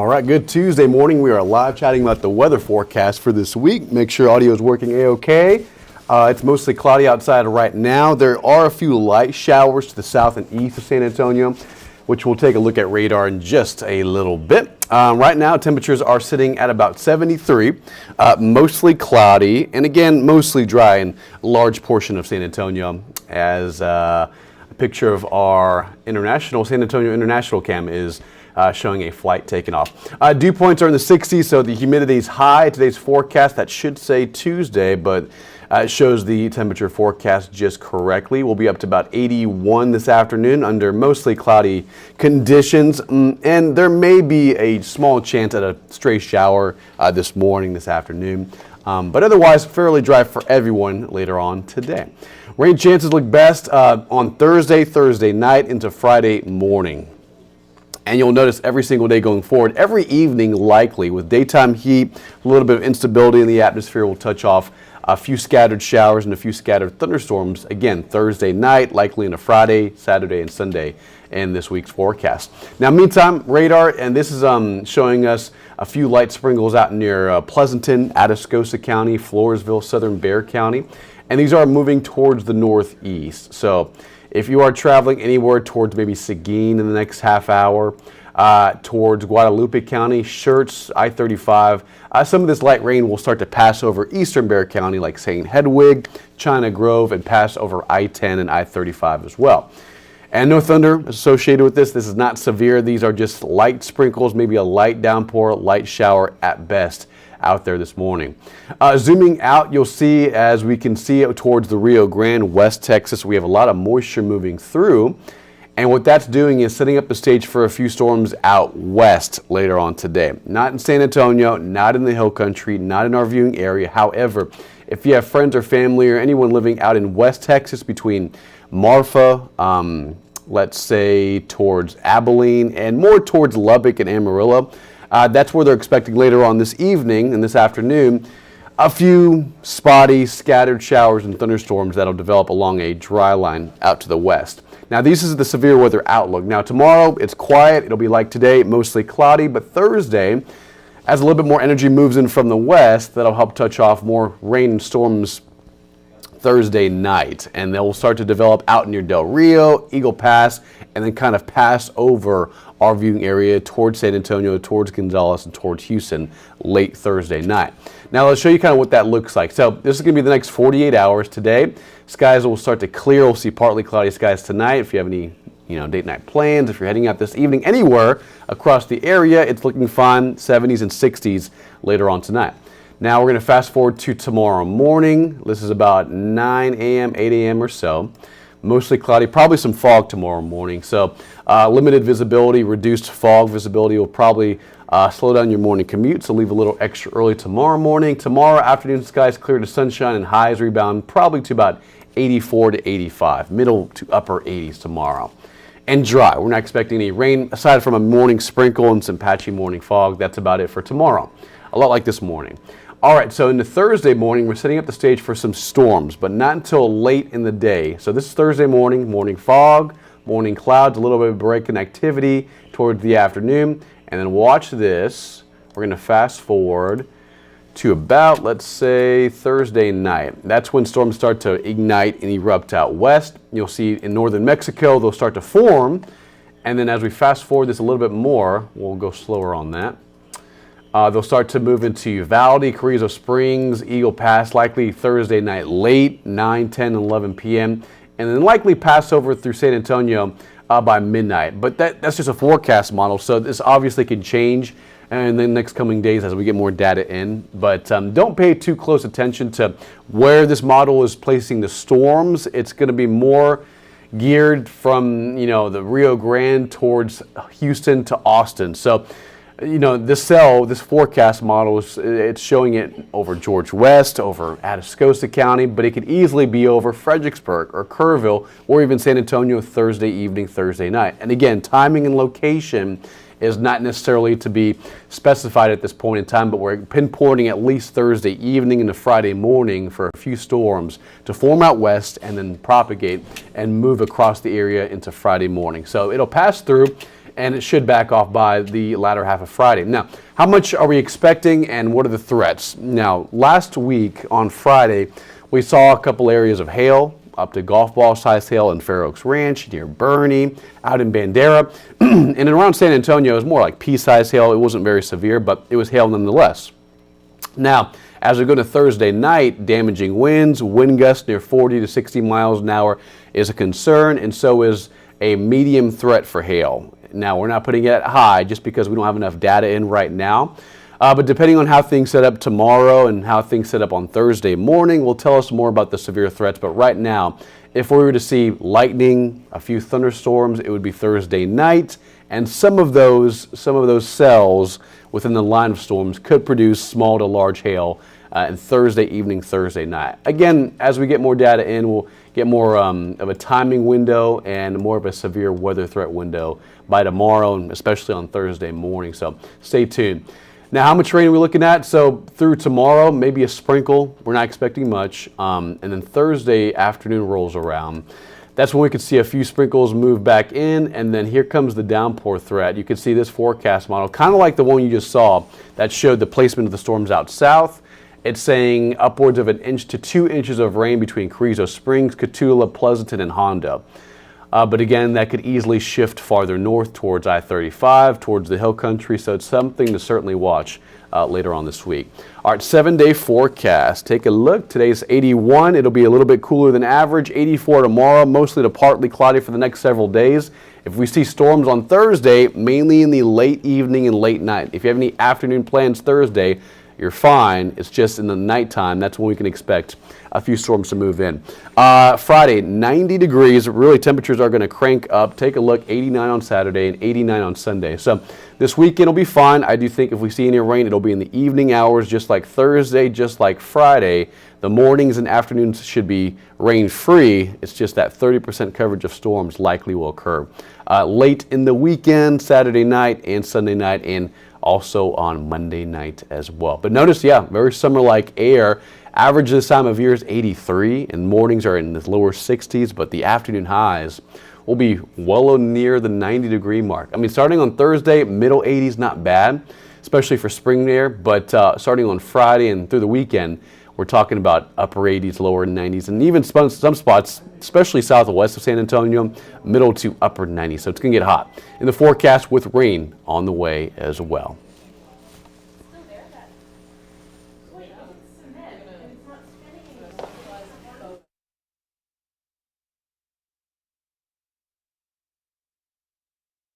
right, good Tuesday morning. We are live chatting about the weather forecast for this week. Make sure audio is working A-OK. It's mostly cloudy outside right now. There are a few light showers to the south and east of San Antonio, which we'll take a look at radar in just a little bit. Right now, temperatures are sitting at about 73, mostly cloudy, and again, mostly dry in a large portion of San Antonio, as a picture of our San Antonio International Cam is showing a flight taking off. Dew points are in the 60s, so the humidity is high. Today's forecast, that should say Tuesday, but it shows the temperature forecast just correctly. We'll be up to about 81 this afternoon under mostly cloudy conditions, and there may be a small chance at a stray shower this afternoon, but otherwise fairly dry for everyone later on today. Rain chances look best on Thursday night into Friday morning. And you'll notice every single day going forward, every evening likely, with daytime heat, a little bit of instability in the atmosphere, will touch off a few scattered showers and a few scattered thunderstorms. Again, Thursday night, likely into Friday, Saturday, and Sunday in this week's forecast. Now, meantime, radar, and this is showing us a few light sprinkles out near Pleasanton, Atascosa County, Floresville, Southern Bexar County, and these are moving towards the northeast. So if you are traveling anywhere towards maybe Seguin in the next half hour, towards Guadalupe County, Schertz, I-35, some of this light rain will start to pass over eastern Bexar County like St. Hedwig, China Grove, and pass over I-10 and I-35 as well. And no thunder associated with this. This is not severe. These are just light sprinkles, maybe a light downpour, light shower at best out there this morning. Zooming out, you'll see, as we can see towards the Rio Grande, West Texas, we have a lot of moisture moving through. And what that's doing is setting up the stage for a few storms out west later on today. Not in San Antonio, not in the Hill Country, not in our viewing area. However, if you have friends or family or anyone living out in West Texas between Marfa, let's say towards Abilene, and more towards Lubbock and Amarillo, that's where they're expecting later on this evening and this afternoon a few spotty, scattered showers and thunderstorms that'll develop along a dry line out to the west. Now, this is the severe weather outlook. Now, tomorrow, it's quiet. It'll be like today, mostly cloudy, but Thursday, as a little bit more energy moves in from the west, that'll help touch off more rain and storms Thursday night, and they'll start to develop out near Del Rio, Eagle Pass, and then kind of pass over our viewing area towards San Antonio, towards Gonzales, and towards Houston late Thursday night. Now, let's show you kind of what that looks like. So this is going to be the next 48 hours today. Skies will start to clear. We'll see partly cloudy skies tonight. If you have any date night plans, if you're heading out this evening anywhere across the area, it's looking fine, 70s and 60s later on tonight. Now we're going to fast forward to tomorrow morning. This is about 9 a.m., 8 a.m. or so. Mostly cloudy, probably some fog tomorrow morning. So limited visibility, reduced fog visibility will probably slow down your morning commute, so leave a little extra early tomorrow morning. Tomorrow afternoon, skies clear to sunshine and highs rebound probably to about 84 to 85, middle to upper 80s tomorrow. And dry. We're not expecting any rain aside from a morning sprinkle and some patchy morning fog. That's about it for tomorrow. A lot like this morning. All right, so into Thursday morning, we're setting up the stage for some storms, but not until late in the day. So this is Thursday morning, morning fog, morning clouds, a little bit of break in activity towards the afternoon. And then watch this. We're going to fast forward to about, let's say, Thursday night. That's when storms start to ignite and erupt out west. You'll see in northern Mexico, they'll start to form. And then as we fast forward this a little bit more, we'll go slower on that. They'll start to move into Uvalde, Carrizo Springs, Eagle Pass, likely Thursday night late, 9, 10, 11 p.m., and then likely pass over through San Antonio by midnight. But that's just a forecast model, so this obviously can change in the next coming days as we get more data in. But don't pay too close attention to where this model is placing the storms. It's going to be more geared from the Rio Grande towards Houston to Austin. So this forecast model, it's showing it over George West, over Atascosa County, but it could easily be over Fredericksburg or Kerrville or even San Antonio Thursday evening, Thursday night. And again, timing and location is not necessarily to be specified at this point in time, but we're pinpointing at least Thursday evening into Friday morning for a few storms to form out west and then propagate and move across the area into Friday morning. So it'll pass through. and it should back off by the latter half of Friday. Now, how much are we expecting, and what are the threats? Now, last week on Friday, we saw a couple areas of hail, up to golf ball size hail in Fair Oaks Ranch, near Bernie, out in Bandera, and around San Antonio, it was more like pea-sized hail. It wasn't very severe, but it was hail nonetheless. Now, as we go to Thursday night, damaging winds, wind gusts near 40 to 60 miles an hour is a concern, and so is a medium threat for hail. Now, we're not putting it at high just because we don't have enough data in right now. But depending on how things set up tomorrow and how things set up on Thursday morning will tell us more about the severe threats. But right now, if we were to see lightning, a few thunderstorms, it would be Thursday night. And some of those cells within the line of storms could produce small to large hail and Thursday evening, Thursday night. Again, as we get more data in, we'll get more of a timing window and more of a severe weather threat window by tomorrow, and especially on Thursday morning. So stay tuned. Now, how much rain are we looking at? So through tomorrow, maybe a sprinkle. We're not expecting much. And then Thursday afternoon rolls around. That's when we could see a few sprinkles move back in, and then here comes the downpour threat. You can see this forecast model, kind of like the one you just saw, that showed the placement of the storms out south. It's saying upwards of 1 inch to 2 inches of rain between Carrizo Springs, Cotulla, Pleasanton, and Hondo. But again, that could easily shift farther north towards I-35, towards the hill country, so it's something to certainly watch later on this week. All right, 7-day forecast. Take a look. Today's 81. It'll be a little bit cooler than average. 84 tomorrow, mostly to partly cloudy for the next several days. If we see storms on Thursday, mainly in the late evening and late night. If you have any afternoon plans Thursday, you're fine. It's just in the nighttime. That's when we can expect a few storms to move in. Friday, 90 degrees. Really, temperatures are going to crank up. Take a look, 89 on Saturday and 89 on Sunday. So this weekend will be fine. I do think if we see any rain, it'll be in the evening hours, just like Thursday, just like Friday. The mornings and afternoons should be rain-free. It's just that 30% coverage of storms likely will occur late in the weekend, Saturday night and Sunday night, and also on Monday night as well. But notice, yeah, very summer-like air. Average this time of year is 83, and mornings are in the lower 60s, but the afternoon highs will be well near the 90-degree mark. I mean, starting on Thursday, middle 80s, not bad, especially for spring air, but starting on Friday and through the weekend, we're talking about upper 80s, lower 90s, and even some spots, especially southwest of San Antonio, middle to upper 90s. So it's going to get hot. In the forecast with rain on the way as well.